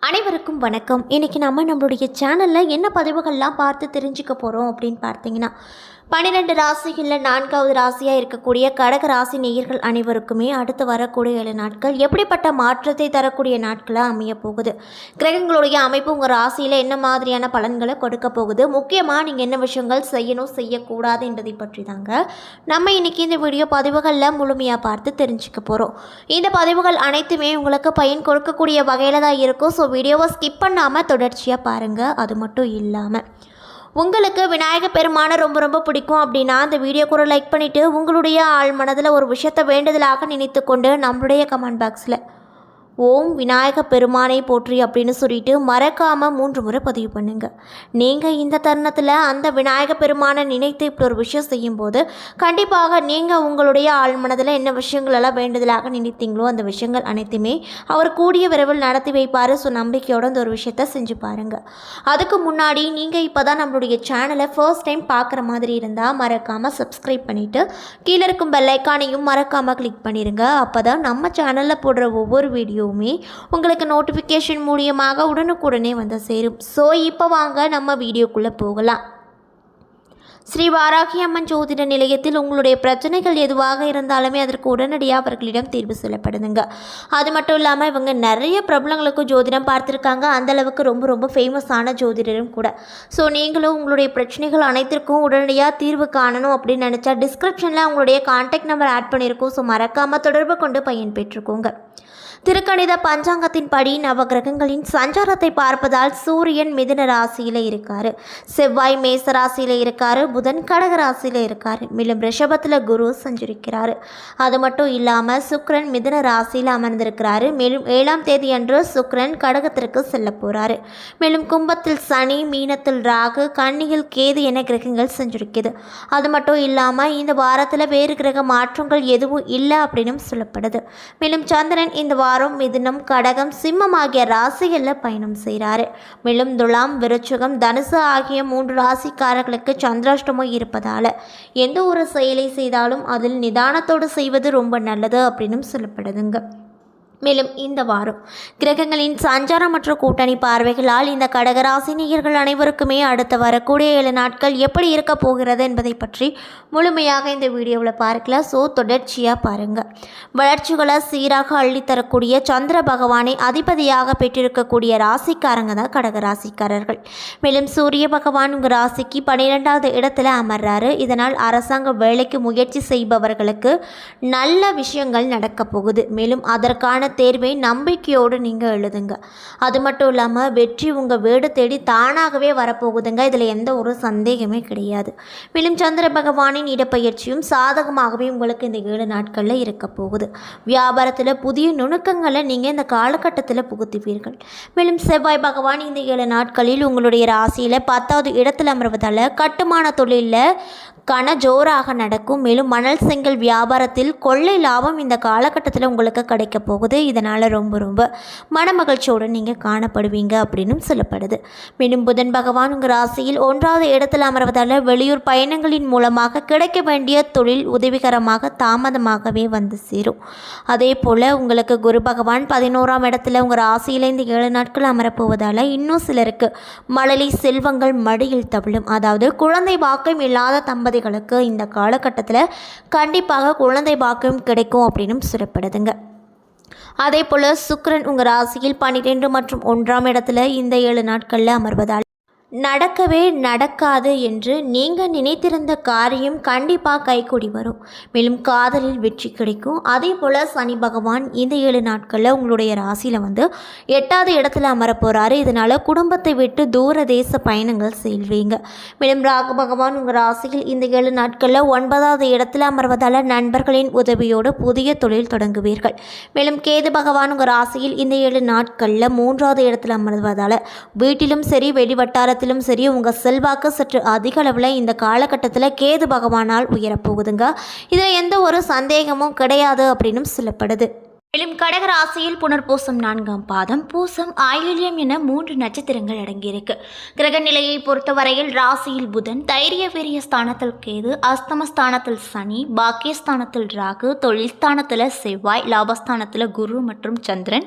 அனைவருக்கும் வணக்கம். இன்றைக்கி நம்மளுடைய சேனலில் என்ன பதிவுகள்லாம் பார்த்து தெரிஞ்சுக்க போகிறோம் அப்படின்னு பார்த்தீங்கன்னா, 12 ராசிகளில் 4வது ராசியாக இருக்கக்கூடிய கடக ராசி நேயர்கள் அனைவருக்குமே அடுத்து வரக்கூடிய 7 நாட்கள் எப்படிப்பட்ட மாற்றத்தை தரக்கூடிய நாட்களாக அமைய போகுது, கிரகங்களுடைய அமைப்பு உங்கள் ராசியில் என்ன மாதிரியான பலன்களை கொடுக்க போகுது, முக்கியமாக நீங்கள் என்ன விஷயங்கள் செய்யணும் செய்யக்கூடாது என்பதை பற்றி தாங்க நம்ம இன்றைக்கி இந்த வீடியோ பதிவுகளில் முழுமையாக பார்த்து தெரிஞ்சுக்க போகிறோம். இந்த பதிவுகள் அனைத்துமே உங்களுக்கு பயன் கொடுக்கக்கூடிய வகையில் தான் இருக்கும். ஸோ வீடியோவை ஸ்கிப் பண்ணாமல் தொடர்ச்சியாக பாருங்கள். அது மட்டும் இல்லாமல் உங்களுக்கு விநாயகர் பெருமானை ரொம்ப ரொம்ப பிடிக்கும் அப்படின்னா அந்த வீடியோக்கு ஒரு லைக் பண்ணிவிட்டு உங்களுடைய ஆள் மனதில் ஒரு விஷயத்தை வேண்டுதலாக நினைத்து கொண்டு நம்மளுடைய கமெண்ட் பாக்ஸில் ஓம் விநாயக பெருமானை போற்றி அப்படின்னு சொல்லிட்டு மறக்காமல் 3 முறை பதிவு பண்ணுங்கள். நீங்கள் இந்த தருணத்தில் அந்த விநாயக பெருமானை நினைத்து இப்படி ஒரு விஷயம் செய்யும்போது கண்டிப்பாக நீங்கள் உங்களுடைய ஆழ்மனதில் என்ன விஷயங்களெல்லாம் வேண்டுதலாக நினைத்தீங்களோ அந்த விஷயங்கள் அனைத்துமே அவர் கூடிய விரைவில் நடத்தி வைப்பார். ஸோ நம்பிக்கையோடு அந்த ஒரு விஷயத்தை செஞ்சு பாருங்கள். அதுக்கு முன்னாடி நீங்கள் இப்போ தான் நம்மளுடைய சேனலை ஃபர்ஸ்ட் டைம் பார்க்குற மாதிரி இருந்தால் மறக்காமல் சப்ஸ்கிரைப் பண்ணிவிட்டு கீழே இருக்கும் பெல் ஐக்கானையும் மறக்காமல் கிளிக் பண்ணிடுங்க. அப்போ தான் நம்ம சேனலில் போடுற ஒவ்வொரு வீடியோ உங்களுக்கு நோட்டிஃபிகேஷன் மூலியமாக உடனுக்குடனே வந்து சேரும். ஸோ இப்போ வாங்க நம்ம வீடியோக்குள்ளே போகலாம். ஸ்ரீ வாராகி அம்மன் ஜோதிட நிலையத்தில் உங்களுடைய பிரச்சனைகள் எதுவாக இருந்தாலுமே அதற்கு உடனடியாக அவர்களிடம் தீர்வு சொல்லப்படுதுங்க. அது மட்டும் இல்லாமல் இவங்க நிறைய பிரபலங்களுக்கு ஜோதிடம் பார்த்துருக்காங்க. அந்தளவுக்கு ரொம்ப ரொம்ப ஃபேமஸான ஜோதிடரும் கூட. ஸோ நீங்களும் உங்களுடைய பிரச்சனைகள் அனைத்திற்கும் உடனடியாக தீர்வு காணணும் அப்படின்னு நினச்சா டிஸ்கிரிப்ஷனில் உங்களுடைய கான்டாக்ட் நம்பர் ஆட் பண்ணியிருக்கோம். ஸோ மறக்காமல் தொடர்பு கொண்டு பயன் பெற்றுக்கோங்க. திருக்கணித பஞ்சாங்கத்தின் படி நவகிரகங்களின் சஞ்சாரத்தை பார்ப்பதால் சூரியன் மிதுன ராசியில் இருக்கார், செவ்வாய் மேச ராசியில் இருக்கார், புதன் கடக ராசியில் இருக்கார், மேலும் ரிஷபத்தில் குரு சஞ்சரிக்கிறார். அது மட்டும் இல்லாமல் சுக்கிரன் மிதுன ராசியில் அமர்ந்திருக்கிறாரு. மேலும் 7ஆம் தேதி அன்று சுக்கிரன் கடகத்திற்கு செல்ல போகிறாரு. மேலும் கும்பத்தில் சனி, மீனத்தில் ராகு, கன்னியில் கேது என கிரகங்கள் சஞ்சரிக்குது. அது மட்டும் இல்லாமல் இந்த வாரத்தில் வேறு கிரக மாற்றங்கள் எதுவும் இல்லை அப்படின்னு சொல்லப்படுது. மேலும் சந்திரன் இந்த வாரம் மிதுனம், கடகம், சிம்மம் ஆகிய ராசிகளில் பயணம் செய்கிறாரு. மேலும் துலாம், விருச்சிகம், தனுசு ஆகிய 3 ராசிக்காரர்களுக்கு சந்திராஷ்டமம் இருப்பதால் எந்த ஒரு செயலை செய்தாலும் அதில் நிதானத்தோடு செய்வது ரொம்ப நல்லது அப்படின்னு சொல்லப்படுதுங்க. மேலும் இந்த வாரம் கிரகங்களின் சஞ்சாரம் மற்றும் கூட்டணி பார்வைகளால் இந்த கடகராசி நேயர்கள் அனைவருக்குமே அடுத்து வரக்கூடிய 7 நாட்கள் எப்படி இருக்க போகிறது என்பதை பற்றி முழுமையாக இந்த வீடியோவில் பார்க்கலாம். ஸோ தொடர்ச்சியாக பாருங்கள். வளர்ச்சிகளை சீராக அள்ளித்தரக்கூடிய சந்திர பகவானை அதிபதியாக பெற்றிருக்கக்கூடிய ராசிக்காரங்க தான் கடகராசிக்காரர்கள். மேலும் சூரிய பகவான் உங்கள் ராசிக்கு 12வது இடத்துல அமர்றாரு. இதனால் அரசாங்க வேலைக்கு முயற்சி செய்பவர்களுக்கு நல்ல விஷயங்கள் நடக்க போகுது. மேலும் அதற்கான தேர்வை நம்பிக்கையோடு நீங்கள் எழுதுங்க. அது மட்டும் இல்லாமல் வெற்றி உங்கள் வீடு தேடி தானாகவே வரப்போகுதுங்க. இதில் எந்த ஒரு சந்தேகமே கிடையாது. மேலும் சந்திர பகவானின் இடப்பெயர்ச்சியும் சாதகமாகவே உங்களுக்கு இந்த 7 நாட்களில் இருக்க போகுது. வியாபாரத்தில் புதிய நுணுக்கங்களை நீங்கள் இந்த காலகட்டத்தில் புகுத்துவீர்கள். மேலும் செவ்வாய் பகவான் இந்த 7 நாட்களில் உங்களுடைய ராசியில் 10வது இடத்தில் அமர்வதால் கட்டுமான தொழிலில் ஜோராக நடக்கும். மேலும் மணல் செங்கல் வியாபாரத்தில் கொள்ளை லாபம் இந்த காலகட்டத்தில் உங்களுக்கு கிடைக்க போகுது. இதனால் ரொம்ப ரொம்ப மனமகிழ்ச்சியோடு நீங்கள் காணப்படுவீங்க அப்படின்னு சொல்லப்படுது. மேலும் புதன் பகவான் உங்கள் ராசியில் 1வது இடத்தில் அமர்வதால் வெளியூர் பயணங்களின் மூலமாக கிடைக்க வேண்டிய தொழில் உதவிகரமாக தாமதமாகவே வந்து சேரும். அதே போல் உங்களுக்கு குரு பகவான் 11ஆம் இடத்துல உங்கள் ராசியில் இந்த 7 நாட்கள் அமரப்போவதால் இன்னும் சிலருக்கு மழலை செல்வங்கள் மடியில் தவிழும். அதாவது குழந்தை பாக்கியம் இல்லாத தம்பதிகளுக்கு இந்த காலகட்டத்தில் கண்டிப்பாக குழந்தை பாக்கியம் கிடைக்கும் அப்படின்னு சொல்லப்படுதுங்க. அதே போல் சுக்கிரன் உங்கள் ராசியில் 12 மற்றும் 1ஆம் இடத்துல இந்த 7 நாட்களில் அமர்வதால் நடக்கவே நடக்காது என்று நீங்கள் நினைத்திருந்த காரியம் கண்டிப்பாக கைகூடி வரும். மேலும் காதலில் வெற்றி கிடைக்கும். அதே போல் சனி பகவான் இந்த 7 நாட்களில் உங்களுடைய ராசியில் வந்து 8வது இடத்துல அமரப்போகிறாரு. இதனால் குடும்பத்தை விட்டு தூர தேச பயணங்கள் செல்வீங்க. மேலும் ராகு பகவான் உங்கள் ராசியில் இந்த 7 நாட்களில் 9வது இடத்துல அமர்வதால் நண்பர்களின் உதவியோடு புதிய தொழில் தொடங்குவீர்கள். மேலும் கேது பகவான் உங்கள் ராசியில் இந்த 7 நாட்களில் 3வது இடத்துல அமர்வதால் வீட்டிலும் சரி வெளிவட்டார சரி உங்கள் செல்வாக்கு சற்று அதிக அளவில் இந்த காலகட்டத்தில் கேது பகவானால் உயரப்போகுதுங்க. இதில் எந்த ஒரு சந்தேகமும் கிடையாது அப்படின்னு சொல்லப்படுது. மேலும் கடகராசியில் புனர்பூசம் 4ஆம் பாதம், பூசம், ஆயில்யம் என 3 நட்சத்திரங்கள் அடங்கியிருக்கு. கிரக நிலையை பொறுத்தவரையில் ராசியில் புதன், தைரிய வீரிய ஸ்தானத்தில் கேது, அஸ்தமஸ்தானத்தில் சனி, பாக்கியஸ்தானத்தில் ராகு, தொழில் ஸ்தானத்தில் செவ்வாய், லாபஸ்தானத்தில் குரு மற்றும் சந்திரன்,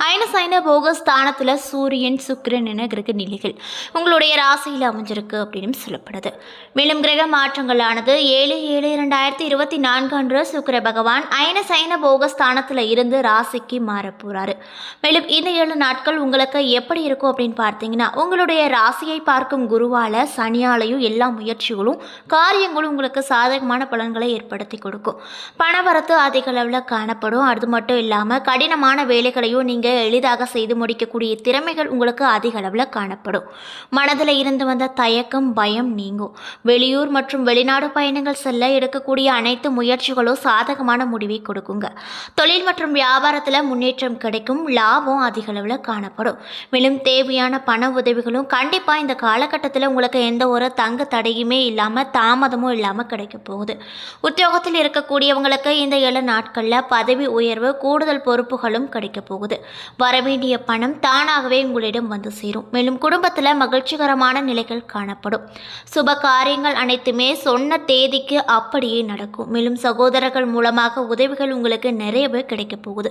அயனசைன போகஸ்தானத்தில் சூரியன், சுக்கிரன் என கிரக நிலைகள் உங்களுடைய ராசியில் அமைஞ்சிருக்கு அப்படின்னு சொல்லப்படுது. மேலும் கிரக மாற்றங்களானது 7/7/2024 அன்று சுக்கிர பகவான் அயனசைன போகஸ்தானத்தில் இருந்து ராசிக்கு மாற போறாரு. மேலும் இந்த 7 நாட்கள் உங்களுக்கு எப்படி இருக்கும் அப்படின்னு பார்த்தீங்கன்னா, உங்களுடைய ராசியை பார்க்கும் குருவால சனியாலையும் எல்லா முயற்சிகளும் காரியங்களும் உங்களுக்கு சாதகமான பலன்களை ஏற்படுத்தி கொடுக்கும். பணவரத்து அதிக அளவில் காணப்படும். அது மட்டும் இல்லாமல் கடினமான வேலைகளையும் நீங்கள் எளிதாக செய்து முடிக்கக்கூடிய திறமைகள் உங்களுக்கு அதிக அளவில் காணப்படும். மனதில் இருந்து வந்த தயக்கம், பயம் நீங்கும். வெளியூர் மற்றும் வெளிநாடு பயணங்கள் செல்ல எடுக்கக்கூடிய அனைத்து முயற்சிகளும் சாதகமான முடிவை கொடுக்குங்க. தொழில் மற்றும் வியாபாரத்தில் முன்னேற்றம் கிடைக்கும். லாபம் அதிக அளவில் காணப்படும். மேலும் தேவையான பண உதவிகளும் கண்டிப்பாக இந்த காலகட்டத்தில் உங்களுக்கு எந்த ஒரு தங்க தடையுமே இல்லாமல் தாமதமும் இல்லாமல் கிடைக்க போகுது. உத்தியோகத்தில் இருக்கக்கூடியவங்களுக்கு இந்த 7 நாட்களில் பதவி உயர்வு, கூடுதல் பொறுப்புகளும் கிடைக்க போகுது. வரவேண்டிய பணம் தானாகவே உங்களிடம் வந்து சேரும். மேலும் குடும்பத்தில் மகிழ்ச்சிகரமான நிலைகள் காணப்படும். சுப காரியங்கள் அனைத்துமே சொன்ன தேதிக்கு அப்படியே நடக்கும். மேலும் சகோதரர்கள் மூலமாக உதவிகள் உங்களுக்கு நிறையவே கிடைக்க போகுது.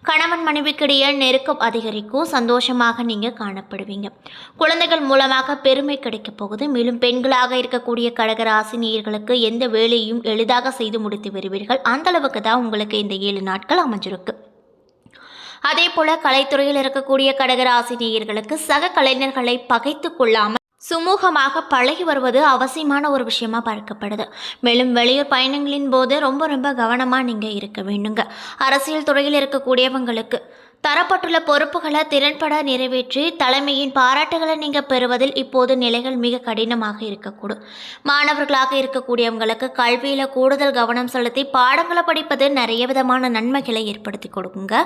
கணவன் மனைவிக்கிடையே நெருக்கம் அதிகரிக்கும். சந்தோஷமாக நீங்கள் காணப்படுவீங்க. குழந்தைகள் மூலமாக பெருமை கிடைக்க போகுது. மேலும் பெண்களாக இருக்கக்கூடிய கடகராசி நேயர்களுக்கு எந்த வேலையும் எளிதாக செய்து முடித்து வருவீர்கள். அந்த அளவுக்கு தான் உங்களுக்கு இந்த 7 நாட்கள் அமைஞ்சிருக்கு. அதே போல கலைத்துறையில் இருக்கக்கூடிய கடகராசி நேயர்களுக்கு சக கலைஞர்களை பகைத்து கொள்ளாமல் சுமூகமாக பழகி வருவது அவசியமான ஒரு விஷயமா பார்க்கப்படுது. மேலும் வெளியூர் பயணங்களின் போது ரொம்ப கவனமாக நீங்கள் இருக்க வேண்டுங்க. அரசியல் துறையில் இருக்கக்கூடியவங்களுக்கு தரப்பட்டுள்ள பொறுப்புகளை திறன்பட நிறைவேற்றி தலைமையின் பாராட்டுகளை நீங்கள் பெறுவதில் இப்போது நிலைகள் மிக கடினமாக இருக்கக்கூடும். மாணவர்களாக இருக்கக்கூடியவங்களுக்கு கல்வியில் கூடுதல் கவனம் செலுத்தி பாடங்களை படிப்பது நிறைய விதமான நன்மைகளை ஏற்படுத்தி கொடுக்குங்க.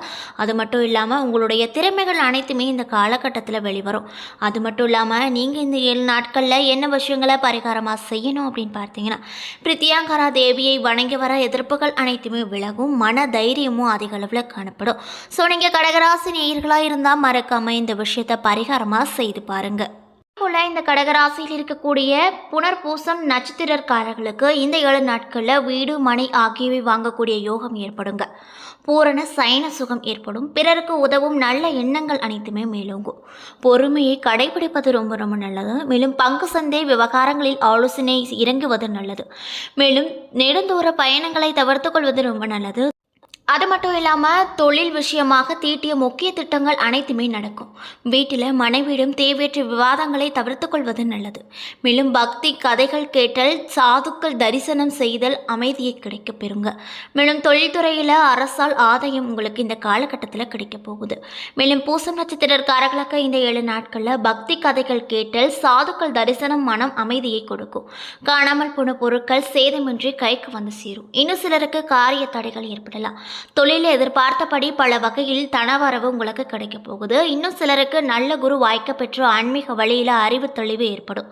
அது மட்டும் இல்லாமல் உங்களுடைய திறமைகள் அனைத்துமே இந்த காலகட்டத்தில் வெளிவரும். அது மட்டும் இல்லாமல் நீங்கள் இந்த 7 நாட்களில் என்ன விஷயங்களை பரிகாரமாக செய்யணும் அப்படின்னு பார்த்தீங்கன்னா, பிரித்தியாங்கரா தேவியை வணங்கி வர எதிர்ப்புகள் அனைத்துமே விலகும். மன தைரியமும் அதிக அளவில் காணப்படும். ஸோ நீங்கள் கடகராசி நேயர்களாக இருந்தால் மறக்காம இந்த விஷயத்தை பரிகாரமாக செய்து பாருங்க. போல இந்த கடகராசியில் இருக்கக்கூடிய புனர்பூசம் நட்சத்திரக்காரர்களுக்கு இந்த 7 நாட்களில் வீடு, மனை ஆகியவை வாங்கக்கூடிய யோகம் ஏற்படுங்க. பூரண சயன சுகம் ஏற்படும். பிறருக்கு உதவும் நல்ல எண்ணங்கள் அனைத்துமே மேலோங்கும். பொறுமையை கடைபிடிப்பது ரொம்ப நல்லது. மேலும் பங்கு சந்தை விவகாரங்களில் ஆலோசனை இறங்குவது நல்லது. மேலும் நெடுந்தூர பயணங்களை தவிர்த்து கொள்வது ரொம்ப நல்லது. அது மட்டும் இல்லாமல் தொழில் விஷயமாக தீட்டிய முக்கிய திட்டங்கள் அனைத்துமே நடக்கும். வீட்டில் மனைவியிடம் தேவையற்ற விவாதங்களை தவிர்த்து கொள்வது நல்லது. மேலும் பக்தி கதைகள் கேட்டல், சாதுக்கள் தரிசனம் செய்தல் அமைதியை கிடைக்க பெறுங்க. மேலும் தொழில்துறையில் அரசால் ஆதாயம் உங்களுக்கு இந்த காலகட்டத்தில் கிடைக்க போகுது. மேலும் பூசம் நட்சத்திரக்காரர்களுக்கு இந்த 7 நாட்களில் பக்தி கதைகள் கேட்டல், சாதுக்கள் தரிசனம் மனம் அமைதியை கொடுக்கும். காணாமல் போன பொருட்கள் சேதமின்றி கைக்கு வந்து சேரும். இன்னும் சிலருக்கு காரிய தடைகள் ஏற்படலாம். தொழிலில் எதிர்பார்த்தபடி பல வகையில் தனவரவு உங்களுக்கு கிடைக்க போகுது. இன்னும் சிலருக்கு நல்ல குரு வாய்க்க பெற்று ஆன்மீக வழியில் அறிவு தெளிவு ஏற்படும்.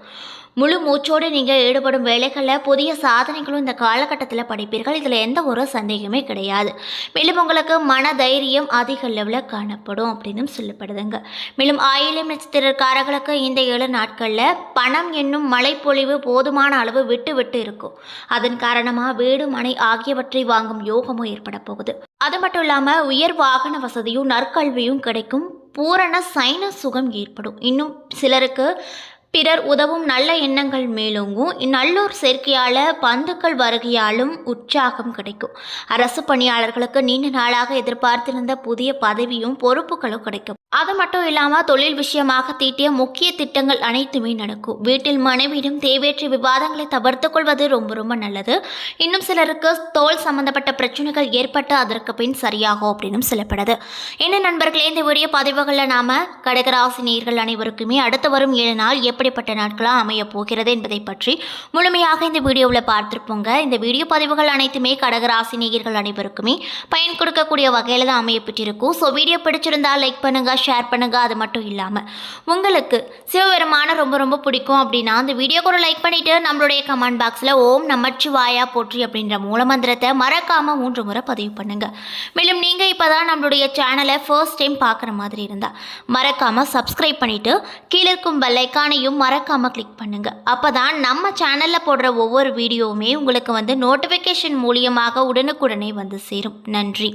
முழு மூச்சோடு நீங்கள் ஈடுபடும் வேலைகளில் புதிய சாதனைகளும் இந்த காலகட்டத்தில் படிப்பீர்கள். இதில் எந்த ஒரு சந்தேகமே கிடையாது. மேலும் உங்களுக்கு மன தைரியம் அதிக லெவலில் காணப்படும் அப்படின்னு சொல்லப்படுதுங்க. மேலும் ஆயில்யம் நட்சத்திரக்காரர்களுக்கு இந்த 7 நாட்களில் பணம் என்னும் மழைப்பொழிவு போதுமான அளவு விட்டு இருக்கும். அதன் காரணமாக வீடு, மனை ஆகியவற்றை வாங்கும் யோகமும் ஏற்பட போகுது. அது மட்டும் இல்லாமல் உயர் வாகன வசதியும் நற்கல்வியும் கிடைக்கும். பூரண சைன சுகம் ஏற்படும். இன்னும் சிலருக்கு பிறர் உதவும் நல்ல எண்ணங்கள் மேலோங்கும். நல்லூர் சேர்க்கையால் பந்துக்கள் வருகையாலும் உற்சாகம் கிடைக்கும். அரசு பணியாளர்களுக்கு நீண்ட நாளாக எதிர்பார்த்திருந்த புதிய பதவியும் பொறுப்புகளும் கிடைக்கும். அது மட்டும் இல்லாமல் தொழில் விஷயமாக தீட்டிய முக்கிய திட்டங்கள் அனைத்துமே நடக்கும். வீட்டில் மனைவியிடம் தேவையற்ற விவாதங்களை தவிர்த்து கொள்வது ரொம்ப நல்லது. இன்னும் சிலருக்கு தோல் சம்பந்தப்பட்ட பிரச்சனைகள் ஏற்பட்டு அதற்கு பின் சரியாகும் அப்படின்னு சொல்லப்படுது. என்ன நண்பர்களே, இந்த வீடியோ பதிவுகளில் நாம கடகராசி நேயர்கள் அனைவருக்குமே அடுத்து வரும் 7 நாள் எப்படிப்பட்ட நாட்களாக அமைய போகிறது என்பதை பற்றி முழுமையாக இந்த வீடியோவில் பார்த்துருப்போங்க. இந்த வீடியோ பதிவுகள் அனைத்துமே கடகராசி நேயர்கள் அனைவருக்குமே பயன் கொடுக்கக்கூடிய வகையில் தான் அமையப்பட்டிருக்கும். ஸோ வீடியோ பிடிச்சிருந்தால் லைக் பண்ணுங்க, ஷேர் பண்ணுங்கள். அது மட்டும் இல்லாமல் உங்களுக்கு சிவபெருமான ரொம்ப ரொம்ப பிடிக்கும் அப்படின்னா அந்த வீடியோக்கு ஒரு லைக் பண்ணிவிட்டு நம்மளுடைய கமெண்ட் பாக்ஸில் ஓம் நமச்சிவாயா போற்றி அப்படின்ற மூலமந்திரத்தை மறக்காமல் 3 முறை பதிவு பண்ணுங்கள். மேலும் நீங்கள் இப்போ தான் நம்மளுடைய சேனலை ஃபர்ஸ்ட் டைம் பார்க்குற மாதிரி இருந்தால் மறக்காமல் சப்ஸ்கிரைப் பண்ணிவிட்டு கீழே இருக்கும் பெல் ஐக்கானையும் மறக்காமல் கிளிக் பண்ணுங்கள். அப்போ தான் நம்ம சேனலில் போடுற ஒவ்வொரு வீடியோவுமே உங்களுக்கு நோட்டிஃபிகேஷன் மூலியமாக உடனுக்குடனே வந்து சேரும். நன்றி.